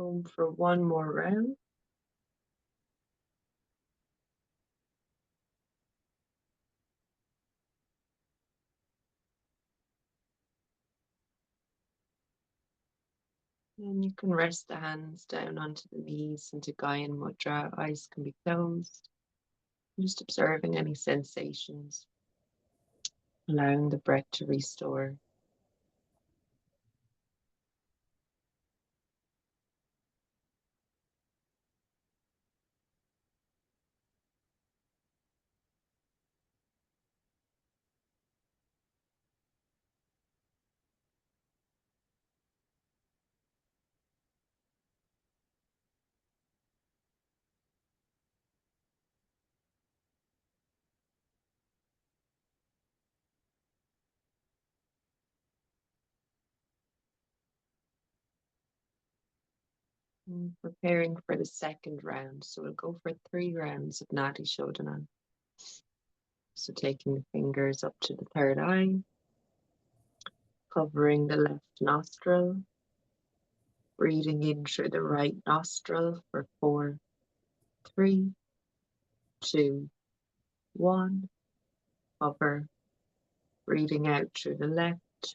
Going for one more round. And you can rest the hands down onto the knees into Gyan Mudra. Eyes can be closed. Just observing any sensations, allowing the breath to restore. And preparing for the second round. So we'll go for 3 rounds of Nadi Shodhana. So taking the fingers up to the third eye, covering the left nostril, breathing in through the right nostril for 4, 3, 2, 1. Cover, breathing out through the left,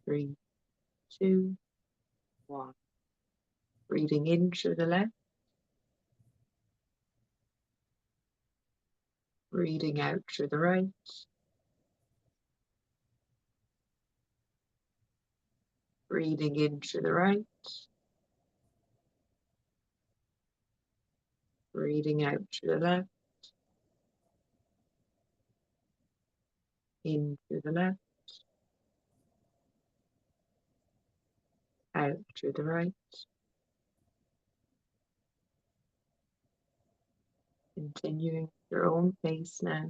3, 2, 1. Breathing in through the left, breathing out through the right, breathing in through the right, breathing out through the left, in through the left, out through the right. Continuing your own pace now.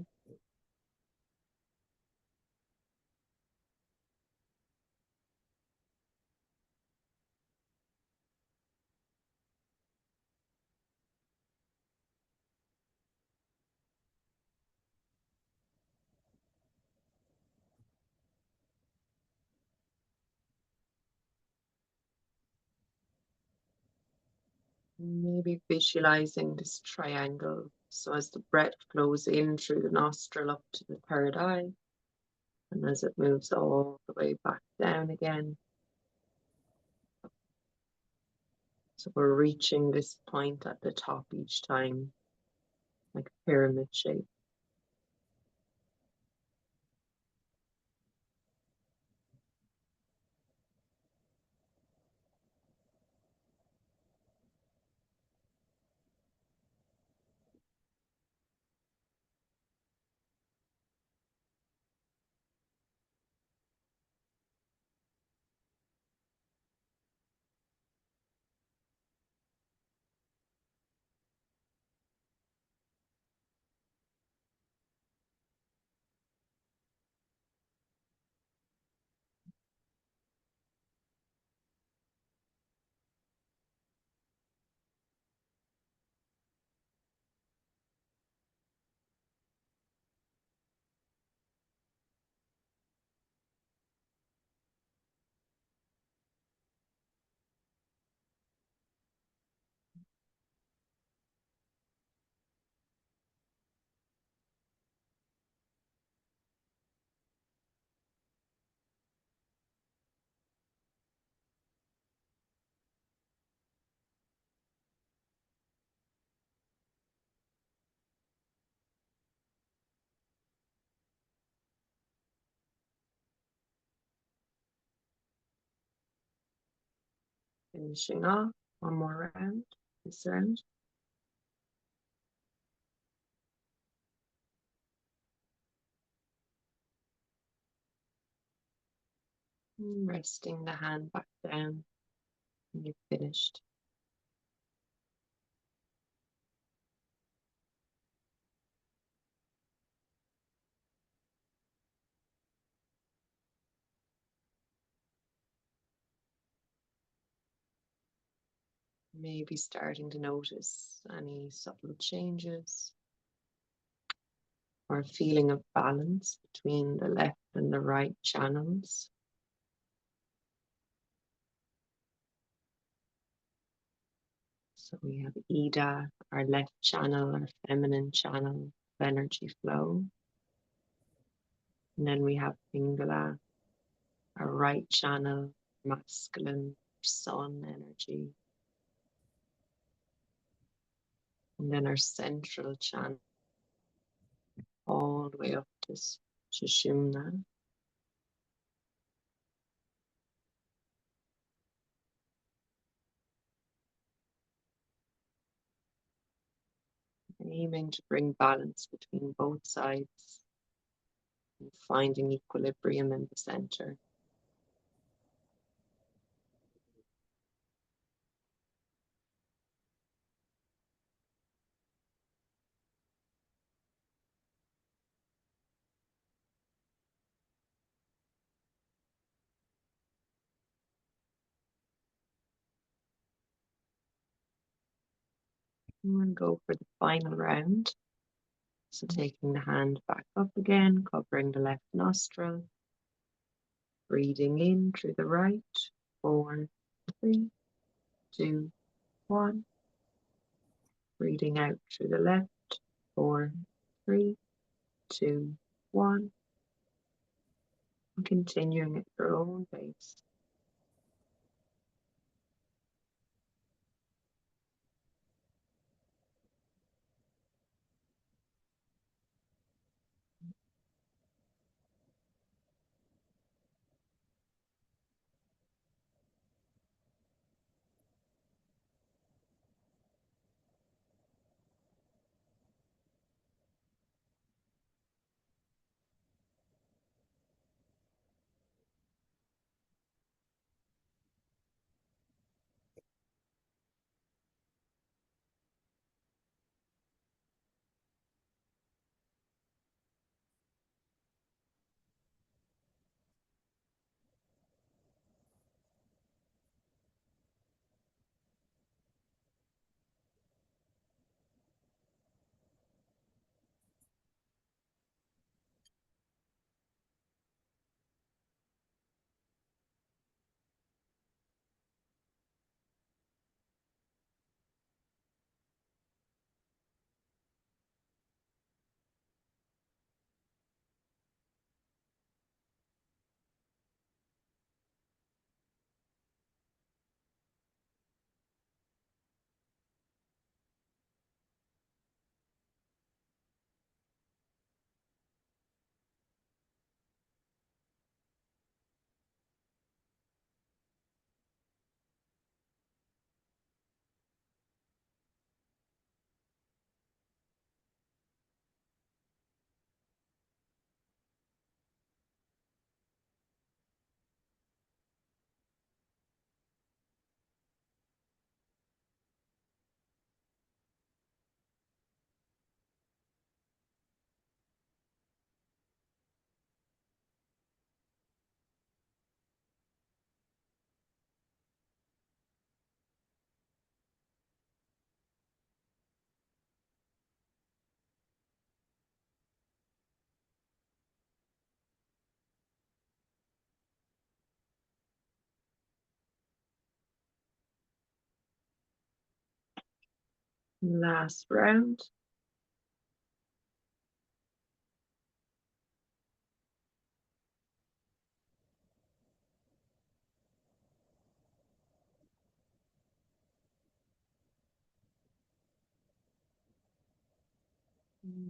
Maybe visualizing this triangle. So as the breath flows in through the nostril up to the third eye, and as it moves all the way back down again. So we're reaching this point at the top each time, like a pyramid shape. Finishing off, one more round, this round. Resting the hand back down when you've finished. Maybe starting to notice any subtle changes or a feeling of balance between the left and the right channels. So we have Ida, our left channel, our feminine channel of energy flow. And then we have Pingala, our right channel, masculine, sun energy. And then our central channel, all the way up to Sushumna. Aiming to bring balance between both sides and finding equilibrium in the center. And we'll go for the final round. So taking the hand back up again, covering the left nostril. Breathing in through the right. 4, 3, 2, 1. Breathing out through the left. 4, 3, 2, 1. And continuing at your own pace. Last round.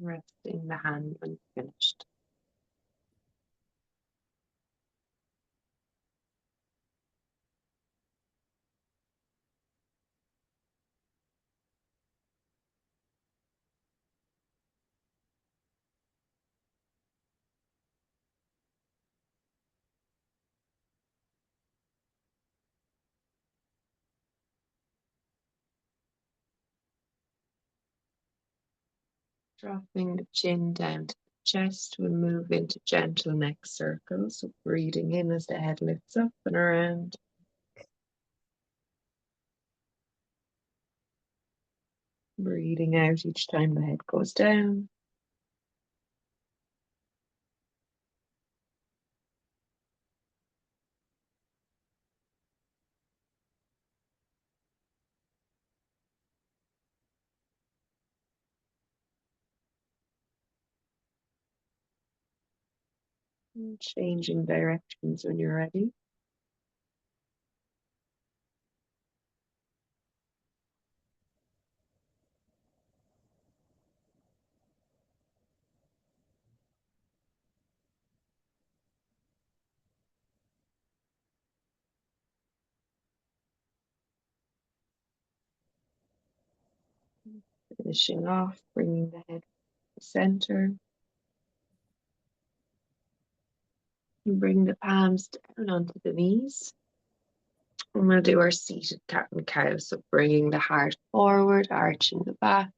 Resting the hand when finished. Dropping the chin down to the chest, we'll move into gentle neck circles. So breathing in as the head lifts up and around. Breathing out each time the head goes down. And changing directions when you're ready. Finishing off, bringing the head to the center. And bring the palms down onto the knees. And we'll do our seated cat and cow. So bringing the heart forward, arching the back,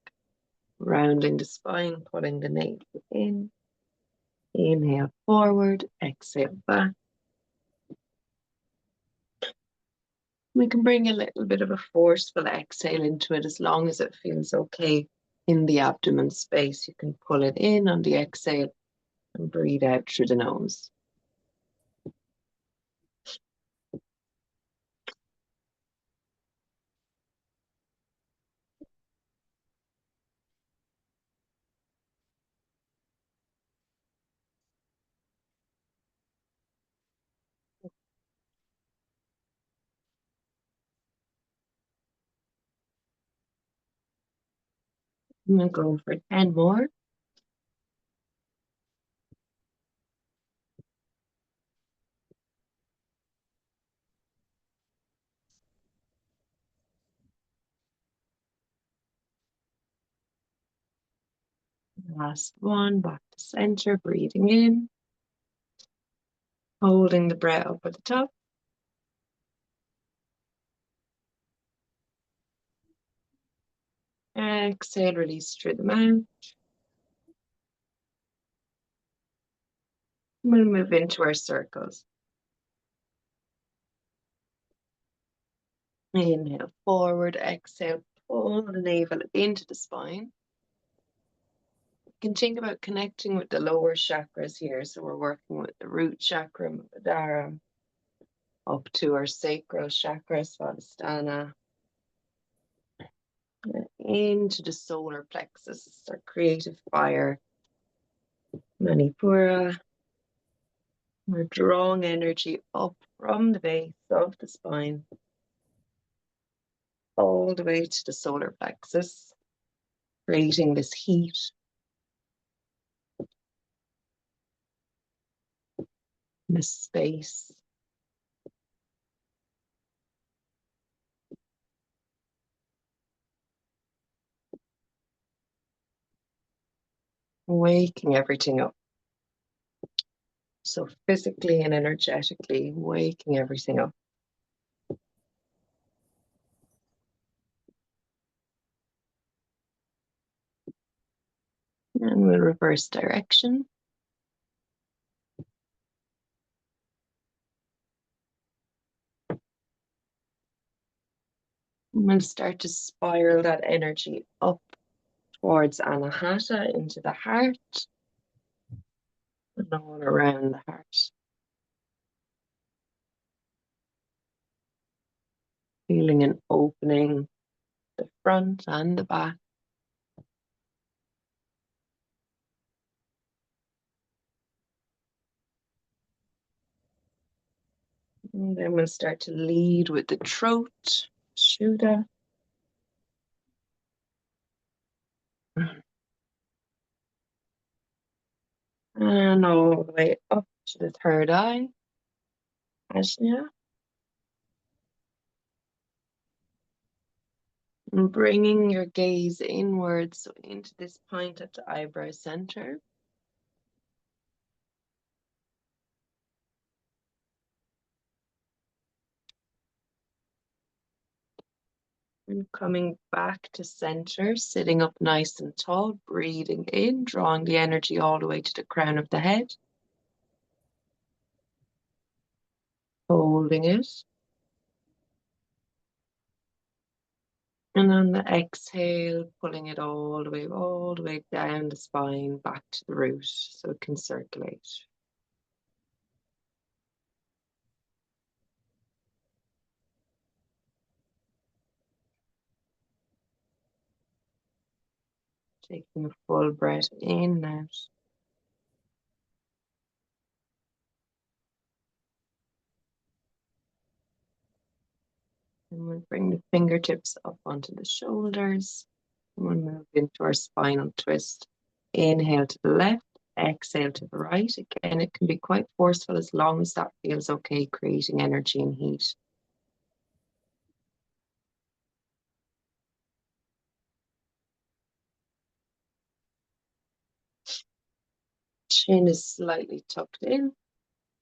rounding the spine, pulling the navel in. Inhale forward, exhale back. We can bring a little bit of a forceful exhale into it as long as it feels okay in the abdomen space. You can pull it in on the exhale and breathe out through the nose. And we'll go for 10 more. Last one, back to center, breathing in, holding the breath up at the top. Exhale, release through the mouth. We'll move into our circles. Inhale forward, exhale, pull the navel into the spine. You can think about connecting with the lower chakras here. So we're working with the root chakra, Muladhara, up to our sacral chakra, Svadhisthana, into the solar plexus, our creative fire, Manipura. We're drawing energy up from the base of the spine, all the way to the solar plexus, creating this heat, this space. Waking everything up. So physically and energetically, waking everything up. And we'll reverse direction. And we'll start to spiral that energy up towards Anahata, into the heart, and all around the heart. Feeling an opening, the front and the back. And then we'll start to lead with the throat, Shuddha. And all the way up to the third eye, Ajna. And bringing your gaze inwards, so into this point at the eyebrow center. And coming back to center, sitting up nice and tall, breathing in, drawing the energy all the way to the crown of the head. Holding it. And on the exhale, pulling it all the way down the spine, back to the root, so it can circulate. Taking a full breath in and out. And we'll bring the fingertips up onto the shoulders. And we'll move into our spinal twist. Inhale to the left, exhale to the right. Again, it can be quite forceful as long as that feels okay, creating energy and heat. Chin is slightly tucked in,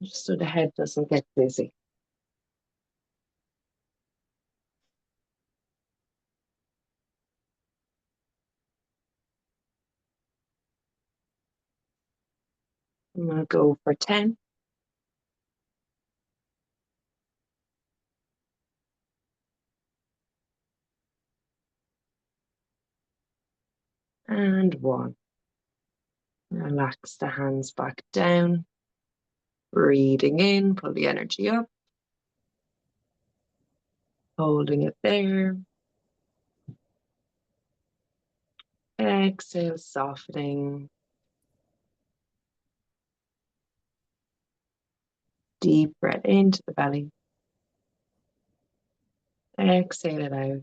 just so the head doesn't get dizzy. And we'll go for 10. And 1. Relax the hands back down. Breathing in, pull the energy up. Holding it there. Exhale, softening. Deep breath into the belly. Exhale it out.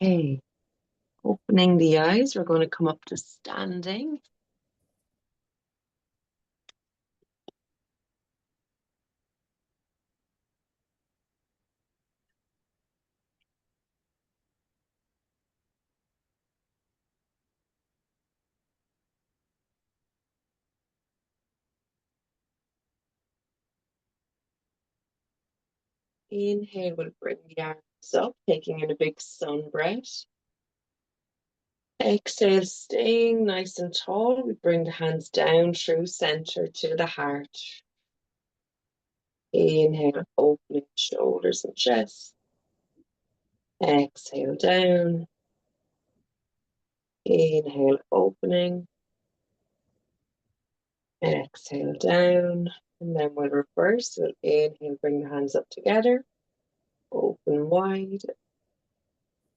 Okay. Opening the eyes, we're going to come up to standing. Inhale, we'll bring the arms up, taking in a big sun breath. Exhale, staying nice and tall. We bring the hands down through center to the heart. Inhale, opening shoulders and chest. Exhale, down. Inhale, opening. Exhale, down. And then we'll reverse. We'll inhale, bring the hands up together. Open wide.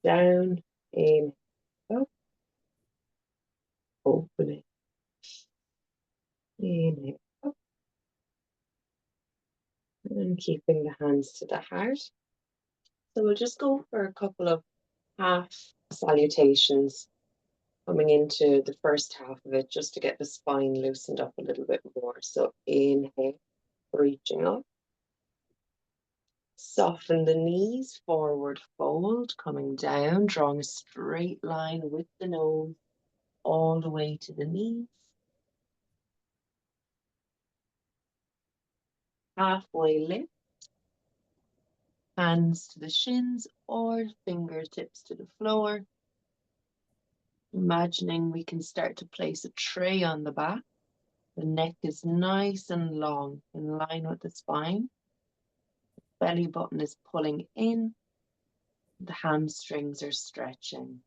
Down. Inhale, up. Opening. Inhale, up. And keeping the hands to the heart. So we'll just go for a couple of half salutations coming into the first half of it, just to get the spine loosened up a little bit more. So inhale, reaching up. Soften the knees, forward fold, coming down, drawing a straight line with the nose all the way to the knees. Halfway lift, hands to the shins or fingertips to the floor. Imagining we can start to place a tray on the back. The neck is nice and long, in line with the spine. Belly button is pulling in. The hamstrings are stretching.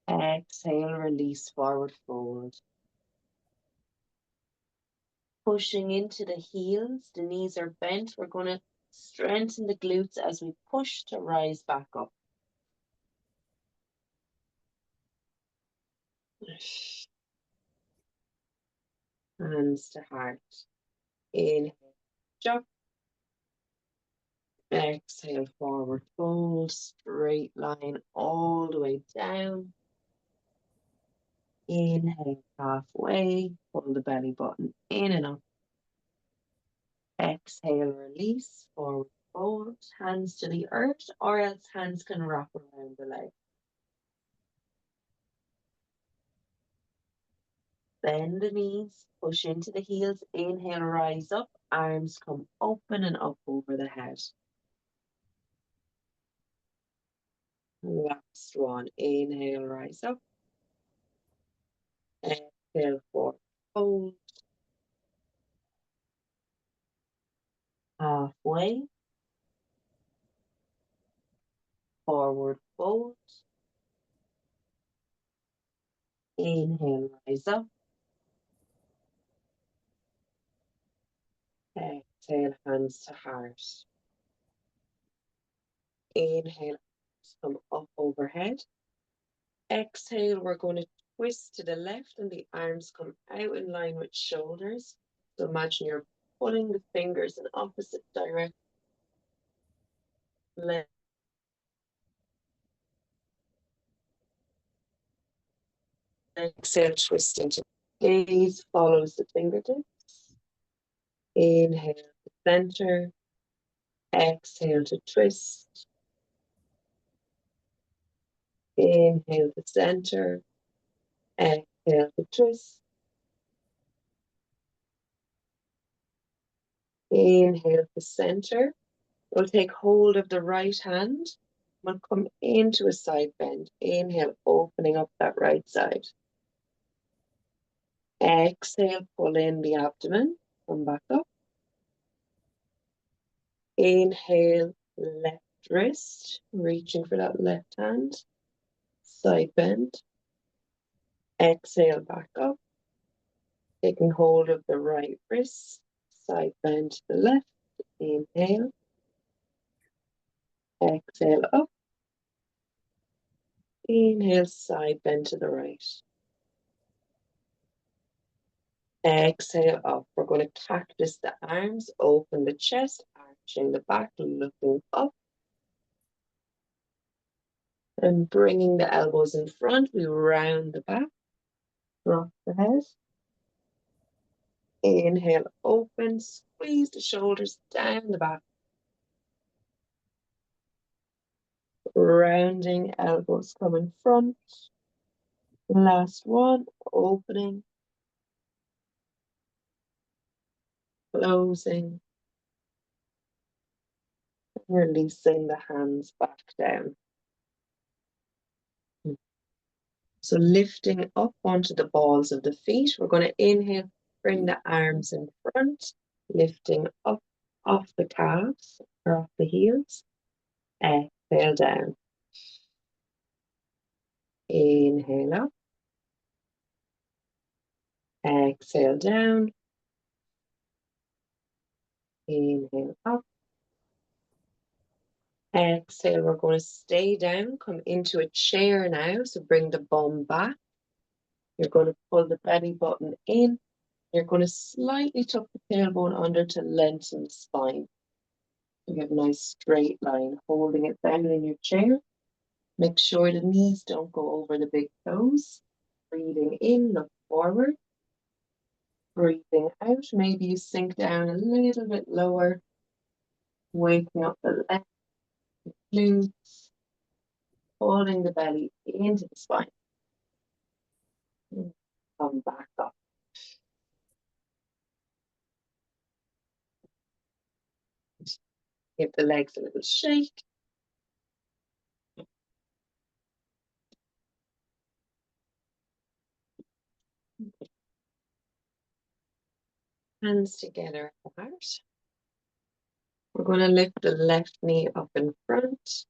Exhale, release, forward fold. Pushing into the heels, the knees are bent. We're going to strengthen the glutes as we push to rise back up. Hands to heart. Inhale, jump. Exhale, forward fold, straight line all the way down. Inhale, halfway, pull the belly button in and up. Exhale, release, forward fold, hands to the earth, or else hands can wrap around the leg. Bend the knees, push into the heels, inhale, rise up, arms come open and up over the head. Last one, inhale, rise up. Exhale, forward fold. Halfway. Forward fold. Inhale, rise up. Exhale, hands to heart. Inhale, come up overhead. Exhale, we're going to Twist to the left and the arms come out in line with shoulders. So imagine you're pulling the fingers in opposite direction. Exhale, twist into gaze, follows the fingertips. Inhale to center. Exhale to twist. Inhale to center. Exhale to twist. Inhale to center. We'll take hold of the right hand. We'll come into a side bend. Inhale, opening up that right side. Exhale, pull in the abdomen. Come back up. Inhale, left wrist, reaching for that left hand. Side bend. Exhale, back up. Taking hold of the right wrist. Side bend to the left. Inhale. Exhale, up. Inhale, side bend to the right. Exhale, up. We're going to cactus the arms, open the chest, arching the back, looking up. And bringing the elbows in front, we round the back, drop the head. Inhale, open, squeeze the shoulders down the back. Rounding, elbows come in front. Last one, opening, closing, releasing the hands back down. So lifting up onto the balls of the feet, we're going to inhale, bring the arms in front, lifting up off the calves or off the heels. Exhale down. Inhale up. Exhale down. Inhale up. Exhale, we're going to stay down, come into a chair now. So bring the bum back. You're going to pull the belly button in. You're going to slightly tuck the tailbone under to lengthen the spine. You have a nice straight line, holding it down in your chair. Make sure the knees don't go over the big toes. Breathing in, look forward. Breathing out, maybe you sink down a little bit lower. Waking up the legs, glutes, holding the belly into the spine. Come back up. Give the legs a little shake. Hands together at the heart. We're going to lift the left knee up in front.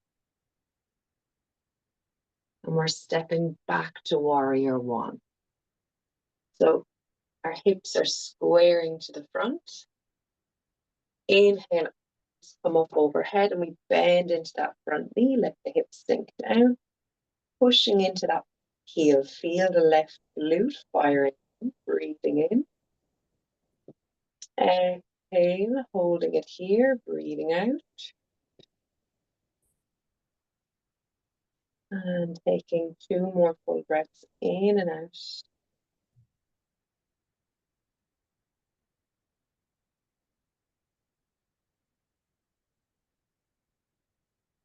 And we're stepping back to warrior one. So our hips are squaring to the front. Inhale, come up overhead and we bend into that front knee. Let the hips sink down. Pushing into that heel. Feel the left glute firing. Breathing in. Exhale, holding it here. Breathing out. And taking 2 more full breaths in and out.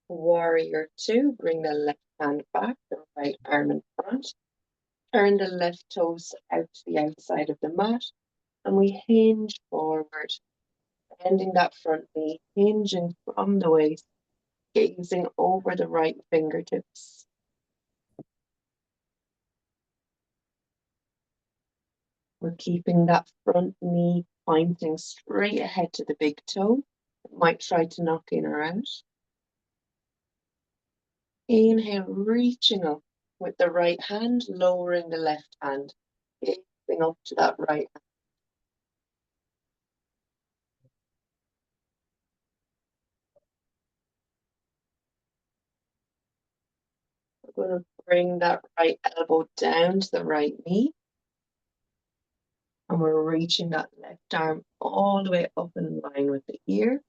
Warrior two, bring the left hand back, the right arm in front. Turn the left toes out to the outside of the mat. And we hinge forward, bending that front knee, hinging from the waist, gazing over the right fingertips. We're keeping that front knee pointing straight ahead to the big toe. Might try to knock in or out. Inhale, reaching up with the right hand, lowering the left hand, gazing up to that right hand. We're going to bring that right elbow down to the right knee. And we're reaching that left arm all the way up in line with the ear.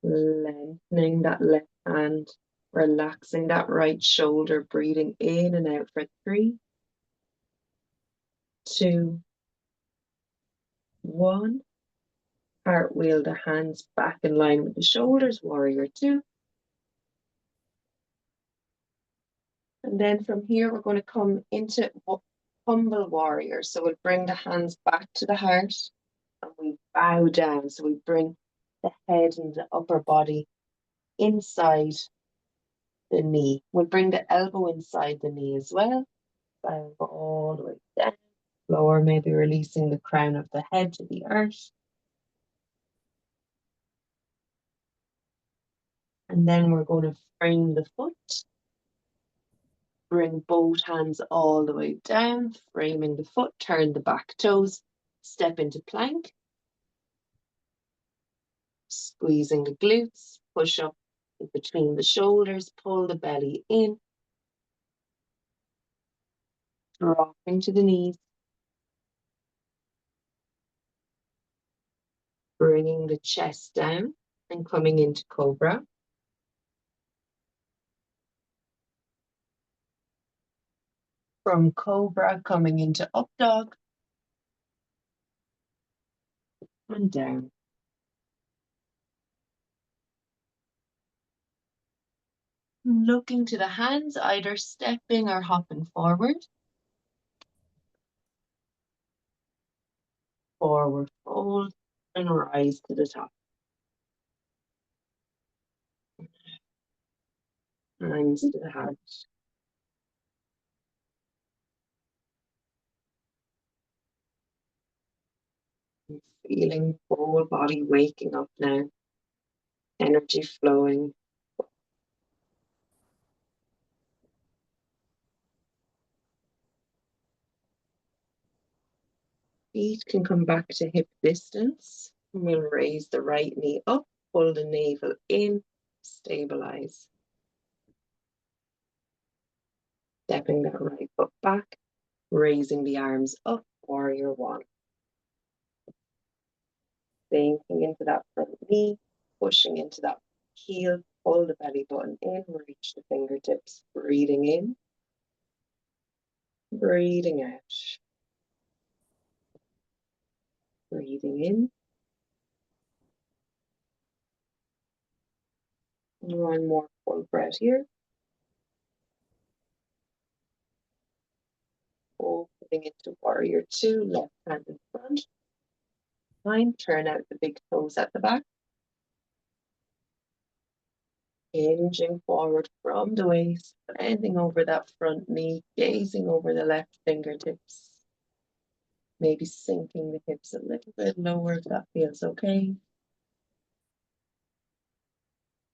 Lengthening that left hand, relaxing that right shoulder, breathing in and out for 3, 2, 1. Cartwheel the hands back in line with the shoulders, warrior 2. And then from here, we're going to come into humble warrior. So we'll bring the hands back to the heart and we bow down. So we bring the head and the upper body inside the knee. We'll bring the elbow inside the knee as well. Bow all the way down. Lower, maybe releasing the crown of the head to the earth. And then we're going to frame the foot. Bring both hands all the way down, framing the foot, turn the back toes, step into plank. Squeezing the glutes, push up in between the shoulders, pull the belly in. Dropping to the knees. Bringing the chest down and coming into cobra. From cobra, coming into up dog. And down. Looking to the hands, either stepping or hopping forward. Forward fold and rise to the top. Hands to the heart. Feeling whole body waking up now. Energy flowing. Feet can come back to hip distance. We'll raise the right knee up, pull the navel in, stabilize. Stepping that right foot back, raising the arms up, warrior 1. Sinking into that front knee, pushing into that heel, pull the belly button in, reach the fingertips, breathing in, breathing out. Breathing in. One more full breath here. Opening into warrior 2, left hand in front. Turn out the big toes at the back. Hinging forward from the waist, bending over that front knee, gazing over the left fingertips. Maybe sinking the hips a little bit lower if that feels okay.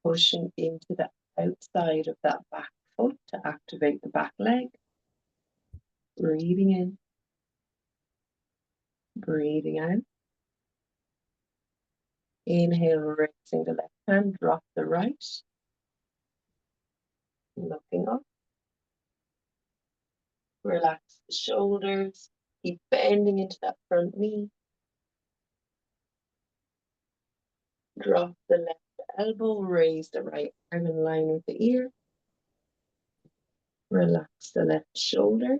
Pushing into the outside of that back foot to activate the back leg. Breathing in. Breathing out. Inhale, raising the left hand, drop the right. Looking up. Relax the shoulders. Keep bending into that front knee. Drop the left elbow, raise the right arm in line with the ear. Relax the left shoulder.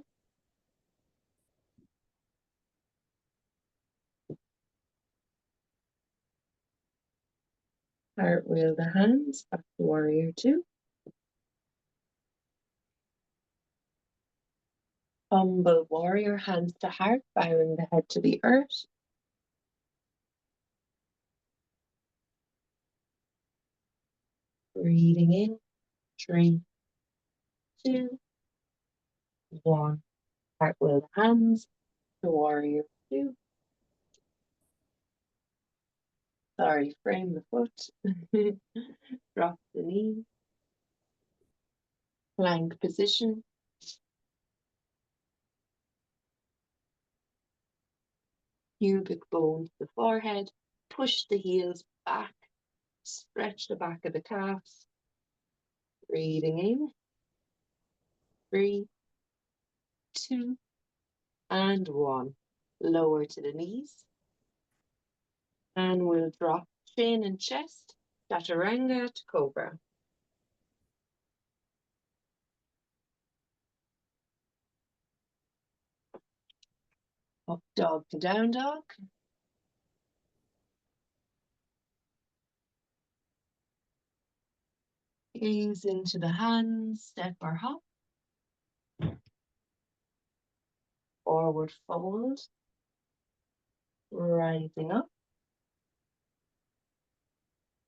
Cartwheel the hands, back to warrior 2. Humble warrior, hands to heart, bowing the head to the earth. Breathing in, 3, 2, 1. Cartwheel the hands to warrior 2. Sorry, frame the foot. Drop the knee. Plank position. Pubic bone to the forehead. Push the heels back. Stretch the back of the calves. Breathing in. 3, 2, and 1. Lower to the knees. And we'll drop chin and chest, chaturanga to cobra. Up dog to down dog. Gaze into the hands, step or hop. Forward fold. Rising up.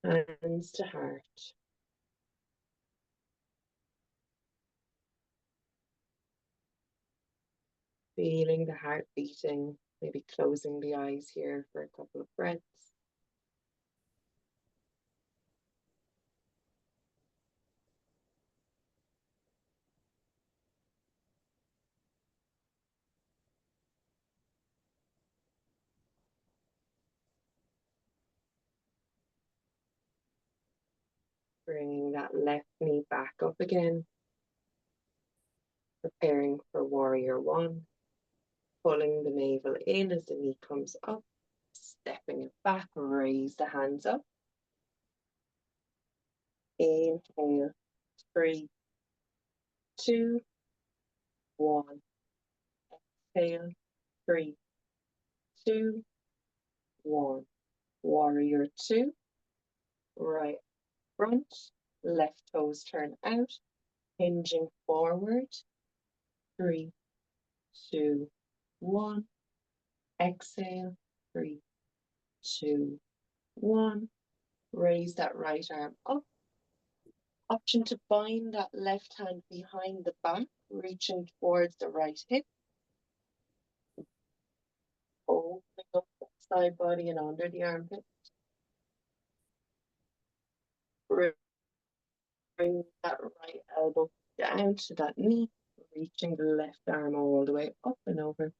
Hands to heart. Feeling the heart beating, maybe closing the eyes here for a couple of breaths. Bringing that left knee back up again. Preparing for warrior one. Pulling the navel in as the knee comes up. Stepping it back, raise the hands up. Inhale, 3, 2, 1. Exhale, 3, 2, 1. Warrior two. Right front, left toes turn out, hinging forward. 3, 2, 1. Exhale, 3, 2, 1. Raise that right arm up. Option to bind that left hand behind the back, reaching towards the right hip. Opening up the side body and under the armpit. Bring that right elbow down to that knee, reaching the left arm all the way up and over.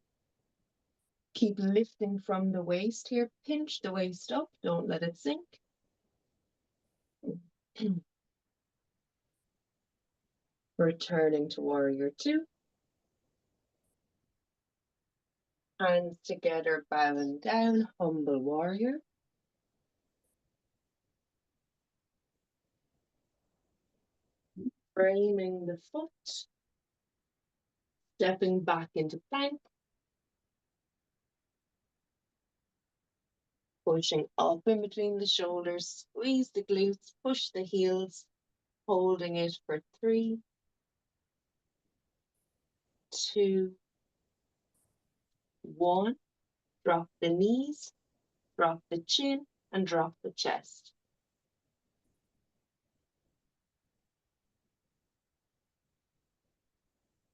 Keep lifting from the waist here. Pinch the waist up. Don't let it sink. Returning to warrior two. Hands together, bowing down, humble warrior. Framing the foot. Stepping back into plank. Pushing up in between the shoulders. Squeeze the glutes, push the heels. Holding it for 3, 2, 1. Drop the knees, drop the chin, and drop the chest.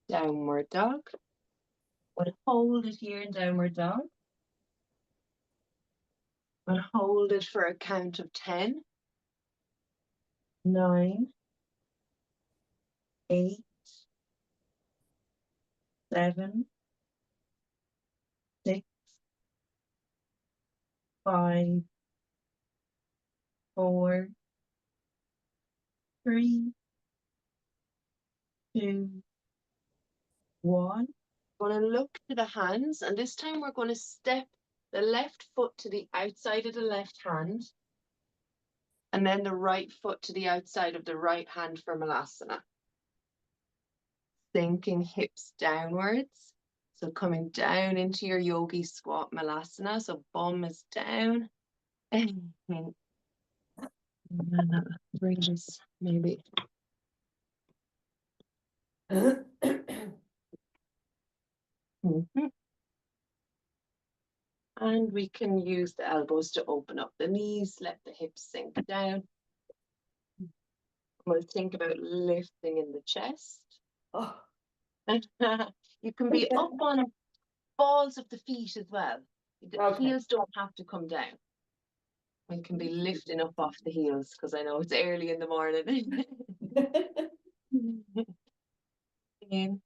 Downward dog. We'll hold it here in downward dog. We'll hold it for a count of 10. 9, 8, 7, 6, 5, 4, 3, 2, 1. We're going to look to the hands, and this time we're going to step the left foot to the outside of the left hand, and then the right foot to the outside of the right hand for Malasana. Sinking hips downwards. So coming down into your yogi squat Malasana. So bum is down. And bring this maybe. And we can use the elbows to open up the knees, let the hips sink down. We'll think about lifting in the chest. Oh. You can be up on balls of the feet as well. The heels don't have to come down. We can be lifting up off the heels because I know it's early in the morning. In.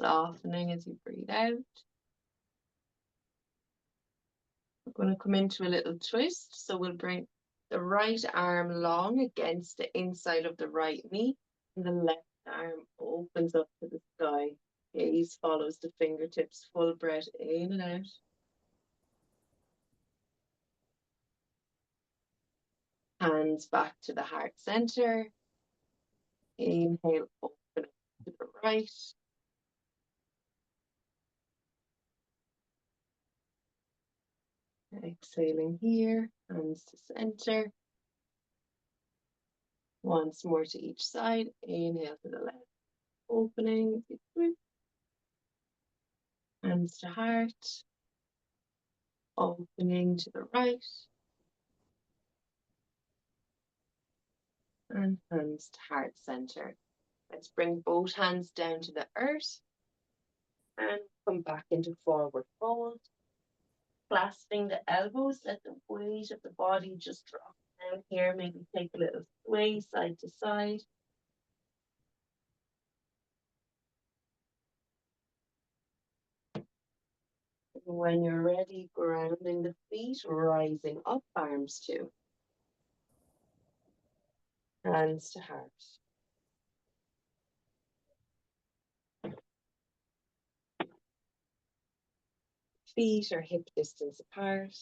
Softening as you breathe out. We're going to come into a little twist. So we'll bring the right arm long against the inside of the right knee. And the left arm opens up to the sky. Gaze follows the fingertips. Full breath in and out. Hands back to the heart center. Inhale, open up to the right. Exhaling here, hands to center. Once more to each side. Inhale to the left, opening. Hands to heart, opening to the right. And hands to heart center. Let's bring both hands down to the earth and come back into forward fold. Clasping the elbows, let the weight of the body just drop down here. Maybe take a little sway side to side. When you're ready, grounding the feet, rising up, arms too. Hands to heart. Feet are hip distance apart.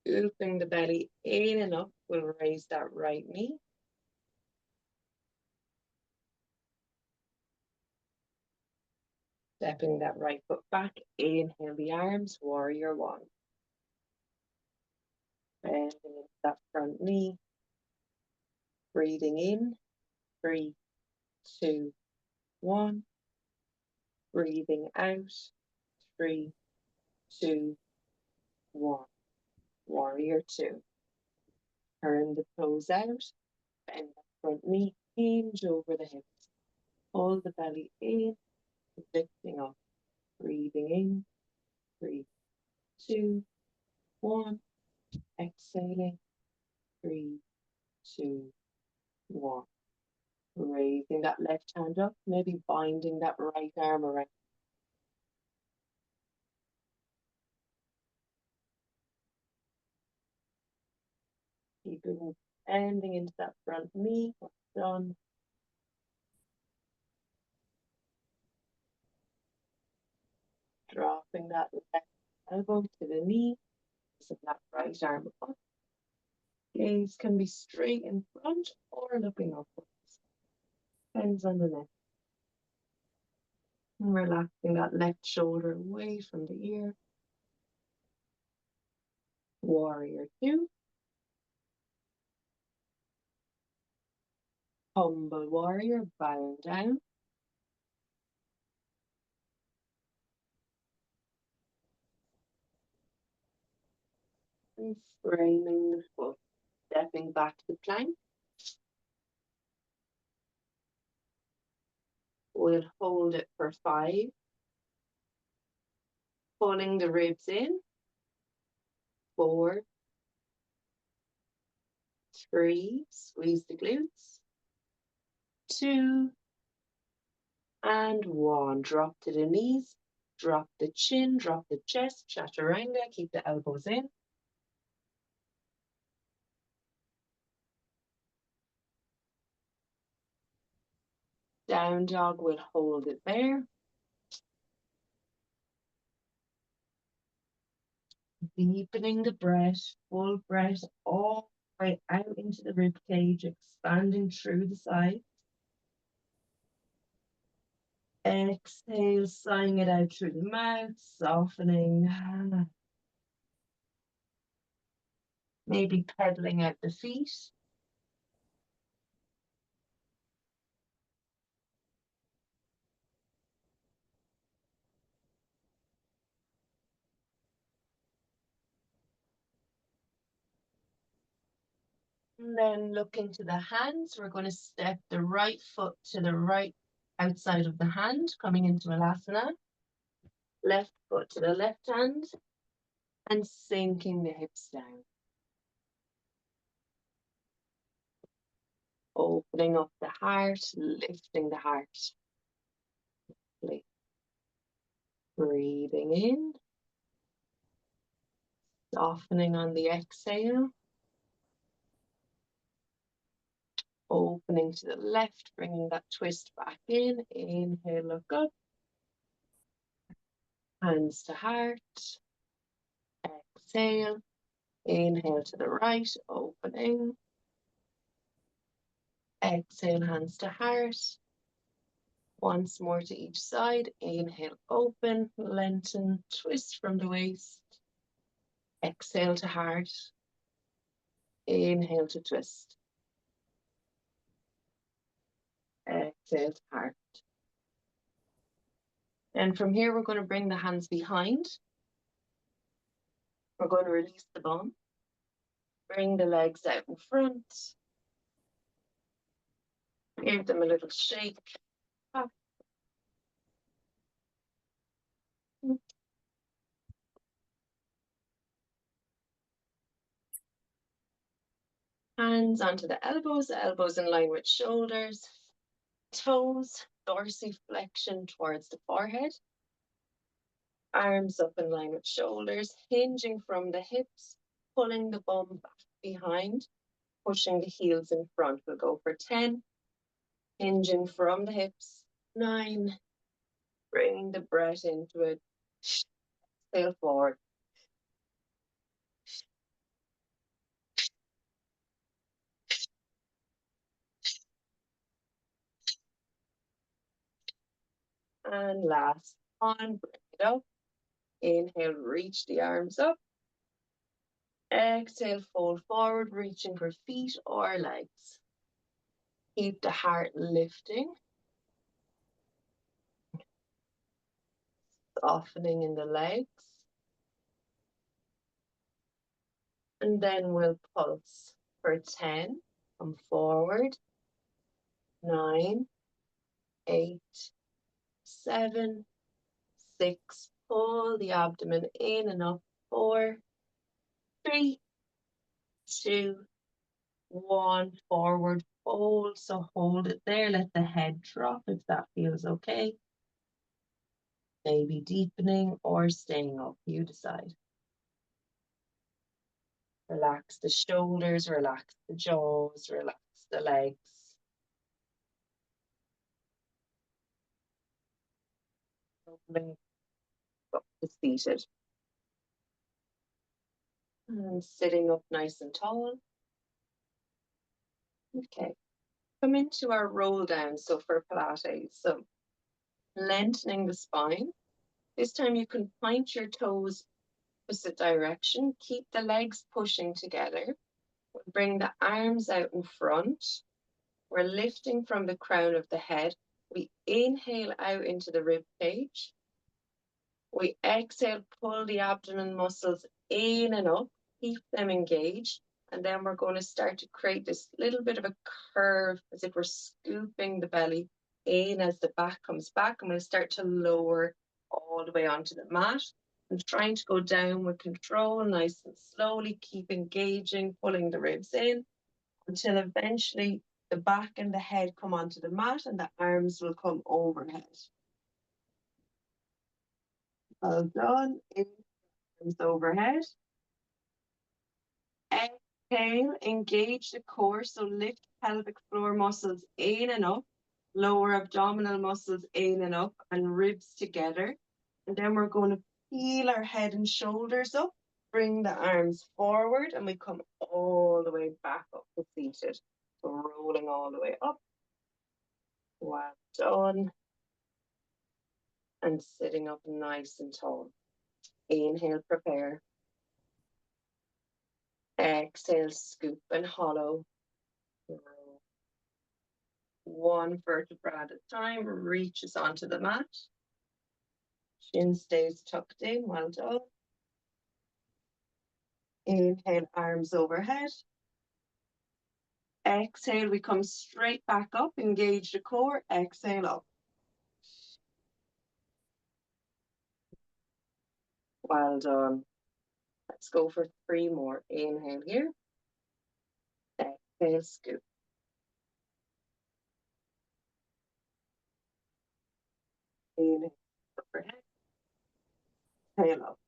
Looping the belly in and up, we'll raise that right knee. Stepping that right foot back, inhale the arms, warrior one. Bending into that front knee. Breathing in, 3, 2, 1. Breathing out, 3, 2, 1. Warrior two. Turn the toes out, bend the front knee, hinge over the hips. Hold the belly in, lifting up. Breathing in, 3, 2, 1. Exhaling, 3, 2, 1. Raising that left hand up, maybe binding that right arm around. Keeping bending into that front knee. Done. Dropping that left elbow to the knee. So that right arm up. Gaze can be straight in front or looking upwards. Depends on the neck. And relaxing that left shoulder away from the ear. Warrior two. Humble warrior, bowing down. And framing the foot. Stepping back to plank. We'll hold it for 5. Pulling the ribs in. 4, 3, squeeze the glutes. 2, and 1. Drop to the knees. Drop the chin, drop the chest, chaturanga, keep the elbows in. Down dog, will hold it there. Deepening the breath, full breath all the way out into the rib cage, expanding through the sides. Exhale, sighing it out through the mouth, softening. Maybe pedaling out the feet. And then look into the hands. We're going to step the right foot to the right outside of the hand, coming into Alasana. Left foot to the left hand and sinking the hips down. Opening up the heart, lifting the heart. Breathing in, softening on the exhale. opening to the left, bringing that twist back in. Inhale, look up. Hands to heart. Exhale. Inhale to the right, opening. Exhale, hands to heart. Once more to each side. Inhale, open, lengthen, twist from the waist. Exhale to heart. Inhale to twist. Exhale to heart. And from here, we're going to bring the hands behind. We're going to release the bum. Bring the legs out in front. Give them a little shake. Up. Hands onto the elbows in line with shoulders. Toes, dorsiflexion towards the forehead. Arms up in line with shoulders, hinging from the hips, pulling the bum back behind, pushing the heels in front. We'll go for 10. Hinging from the hips. 9. Bring the breath into it. Exhale forward. And last one, bring it up. Inhale, reach the arms up. Exhale, fold forward, reaching for feet or legs. Keep the heart lifting. Softening in the legs. And then we'll pulse for 10. Come forward. 9, 8, 7, 6. Pull the abdomen in and up. 4, 3, 2, 1. Forward fold. So hold it there. Let the head drop if that feels okay. Maybe deepening or staying up. You decide. Relax the shoulders, relax the jaws, relax the legs. Opening up to seated. And sitting up nice and tall. Okay. Come into our roll down. So for Pilates, so lengthening the spine. This time you can point your toes opposite direction. Keep the legs pushing together. We'll bring the arms out in front. We're lifting from the crown of the head. We inhale out into the rib cage. We exhale, pull the abdomen muscles in and up, keep them engaged. And then we're going to start to create this little bit of a curve as if we're scooping the belly in as the back comes back. And we'll start to lower all the way onto the mat. And trying to go down with control, nice and slowly, keep engaging, pulling the ribs in until eventually the back and the head come onto the mat and the arms will come overhead. Well done. Arms overhead. Exhale, engage the core. So lift pelvic floor muscles in and up, lower abdominal muscles in and up, and ribs together. And then we're going to peel our head and shoulders up, bring the arms forward, and we come all the way back up to seated. So rolling all the way up. Well done. And sitting up nice and tall. Inhale, prepare. Exhale, scoop and hollow. One vertebra at a time, reaches onto the mat. Chin stays tucked in, well done. Inhale, arms overhead. Exhale, we come straight back up, engage the core, exhale up. Well done. Let's go for 3 more. Inhale here. Exhale, scoop. Inhale, overhead. Exhale up.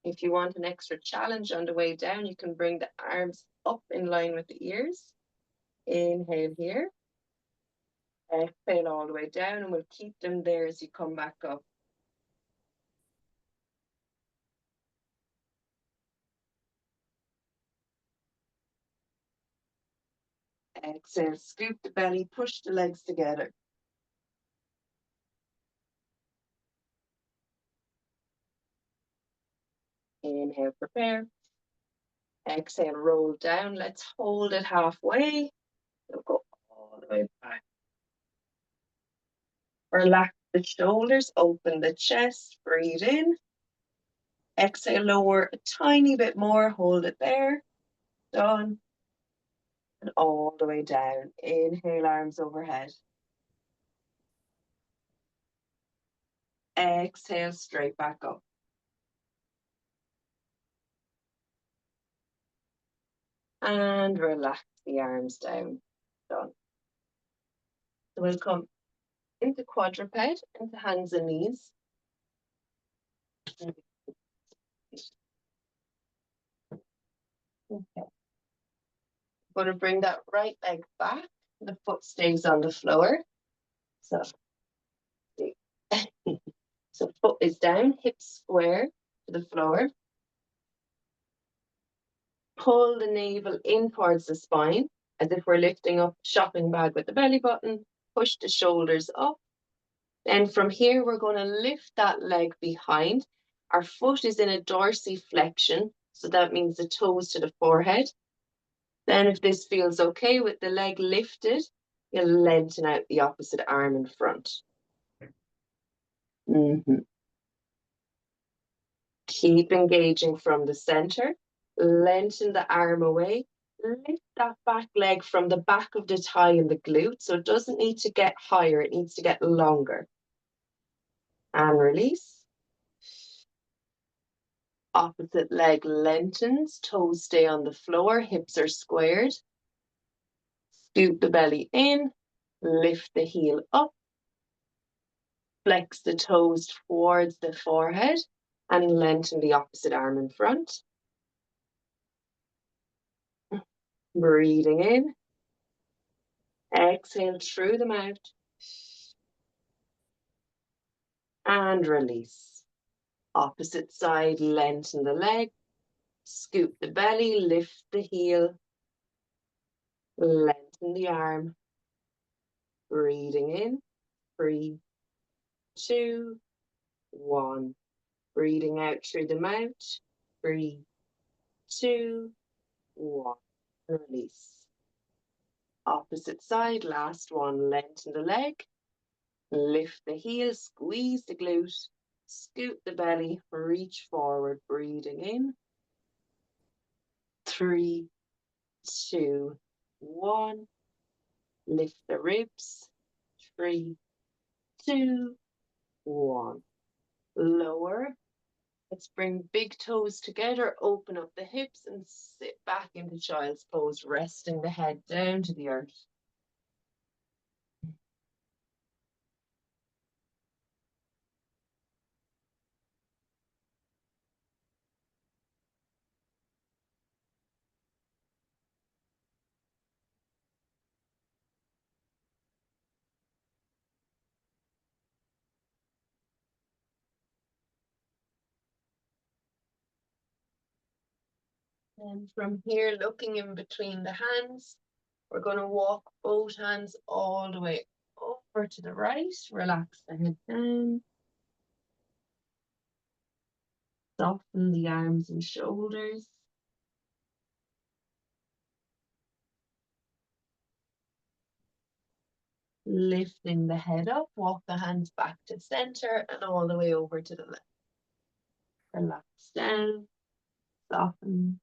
If you want an extra challenge on the way down, you can bring the arms up in line with the ears. Inhale here. Exhale all the way down, and we'll keep them there as you come back up. Exhale, scoop the belly, push the legs together. Inhale, prepare. Exhale, roll down. Let's hold it halfway. We'll go all the way back. Relax the shoulders, open the chest, breathe in. Exhale, lower a tiny bit more, hold it there. Done. And all the way down. Inhale, arms overhead. Exhale, straight back up. And relax the arms down. Done. So we'll come into quadruped, into hands and knees. Okay. I'm going to bring that right leg back. The foot stays on the floor. So, so foot is down, hips square to the floor. Pull the navel in towards the spine, as if we're lifting up a shopping bag with the belly button. Push the shoulders up. Then from here, we're going to lift that leg behind. Our foot is in a dorsiflexion, so that means the toes to the forehead. Then if this feels okay with the leg lifted, you'll lengthen out the opposite arm in front. Keep engaging from the center. Lengthen the arm away. Lift that back leg from the back of the thigh and the glute, so it doesn't need to get higher, it needs to get longer. And release. Opposite leg lengthens, toes stay on the floor, hips are squared. Scoop the belly in, lift the heel up, flex the toes towards the forehead, and lengthen the opposite arm in front. Breathing in. Exhale through the mouth. And release. Opposite side, lengthen the leg. Scoop the belly, lift the heel. Lengthen the arm. Breathing in. 3, 2, 1. Breathing out through the mouth. 3, 2, 1. Release. Opposite side, last one. Lengthen the leg. Lift the heel, squeeze the glute. Scoop the belly, reach forward, breathing in. 3, 2, 1. Lift the ribs. 3, 2, 1. Lower. Let's bring big toes together, open up the hips and sit back into child's pose, resting the head down to the earth. And from here, looking in between the hands, we're going to walk both hands all the way over to the right. Relax the head down. Soften the arms and shoulders. Lifting the head up, walk the hands back to center and all the way over to the left. Relax down, soften.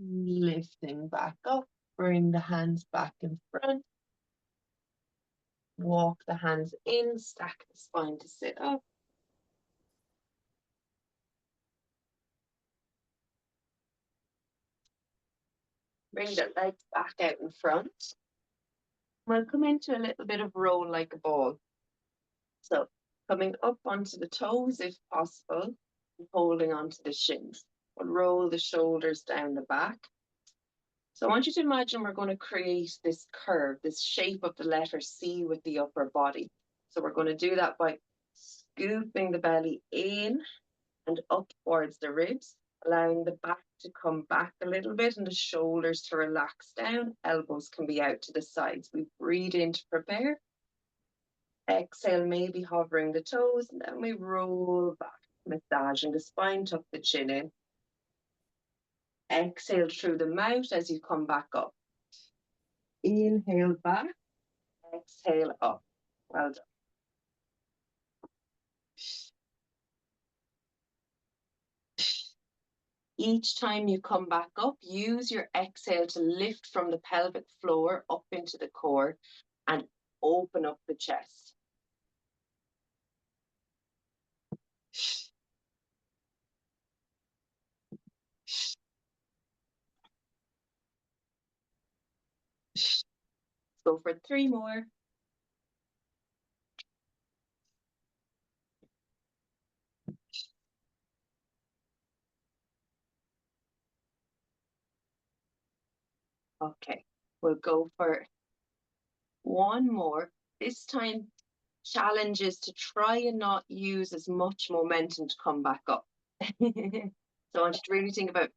Lifting back up, bring the hands back in front. Walk the hands in, stack the spine to sit up. Bring the legs back out in front. We'll come into a little bit of roll like a ball. So coming up onto the toes if possible, and holding onto the shins. We'll roll the shoulders down the back. So I want you to imagine we're going to create this curve, this shape of the letter C with the upper body. So we're going to do that by scooping the belly in and up towards the ribs, allowing the back to come back a little bit and the shoulders to relax down. Elbows can be out to the sides. We breathe in to prepare. Exhale, maybe hovering the toes, and then we roll back, massaging the spine, tuck the chin in. Exhale through the mouth as you come back up. Inhale back, exhale up. Well done. Each time you come back up, use your exhale to lift from the pelvic floor up into the core and open up the chest. Go for 3 more. Okay, we'll go for 1 more. This time, challenge is to try and not use as much momentum to come back up. So I want you to really think about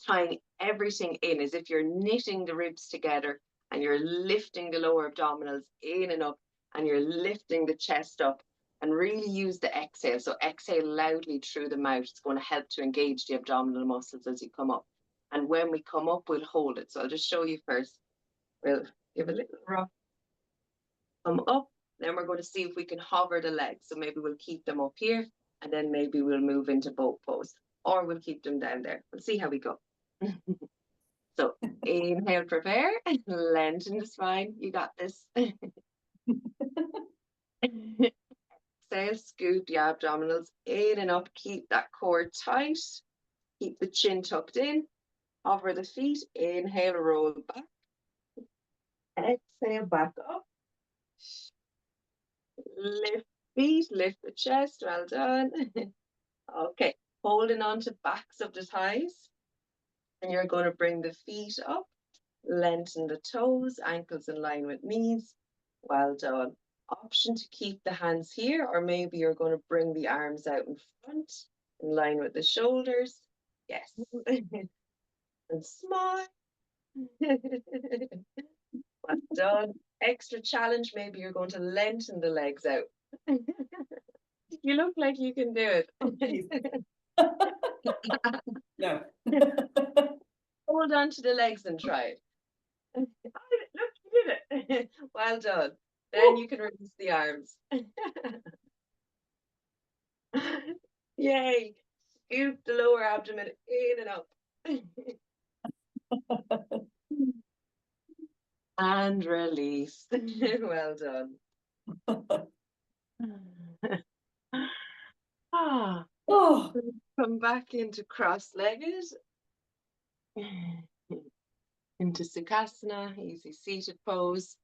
tying everything in as if you're knitting the ribs together and you're lifting the lower abdominals in and up and you're lifting the chest up, and really use the exhale. So exhale loudly through the mouth. It's going to help to engage the abdominal muscles as you come up. And when we come up, we'll hold it. So I'll just show you first. We'll give a little rock, come up, then we're going to see if we can hover the legs. So maybe we'll keep them up here and then maybe we'll move into boat pose, or we'll keep them down there. We'll see how we go. So inhale, prepare, lengthen the spine. You got this. Exhale, scoop the abdominals in and up. Keep that core tight. Keep the chin tucked in. Hover the feet. Inhale, roll back. Exhale, back up. Lift feet, lift the chest. Well done. Okay, holding on to backs of the thighs. And you're going to bring the feet up. Lengthen the toes, ankles in line with knees. Well done. Option to keep the hands here, or maybe you're going to bring the arms out in front, in line with the shoulders. Yes. And smile. Well done. Extra challenge, maybe you're going to lengthen the legs out. You look like you can do it. No. Hold on to the legs and try it. Look, you did it. Well done. Then you can release the arms. Yay. Scoop the lower abdomen in and up. And release. Well done. Oh. Come back into cross-legged. Into Sukhasana, easy seated pose.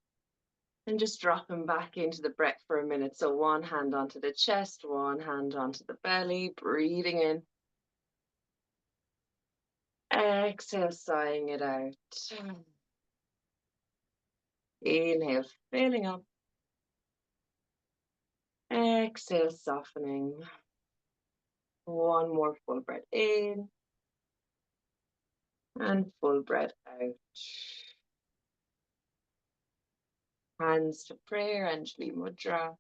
And just dropping back into the breath for a minute. So one hand onto the chest, one hand onto the belly, breathing in. Exhale, sighing it out. Inhale, filling up. Exhale, softening. One more full breath in. And full breath out. Hands to prayer, Anjali Mudra.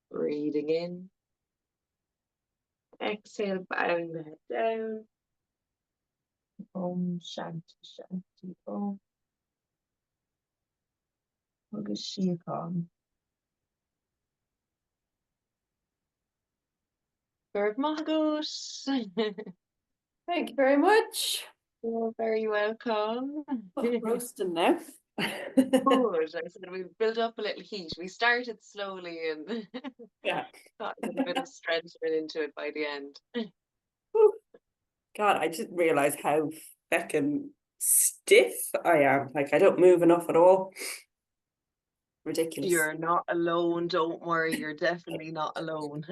Breathing in. Exhale, bowing the head down. Om Shanti Shanti Om. Ogashikam. Gurg Mahagosh. Thank you very much. You're very welcome. Roasting now. Good. I said we've built up a little heat. We started slowly and Yeah. got a little bit of strength into it by the end. God, I didn't realize how feckin' stiff I am. Like, I don't move enough at all. Ridiculous. You're not alone. Don't worry. You're definitely not alone.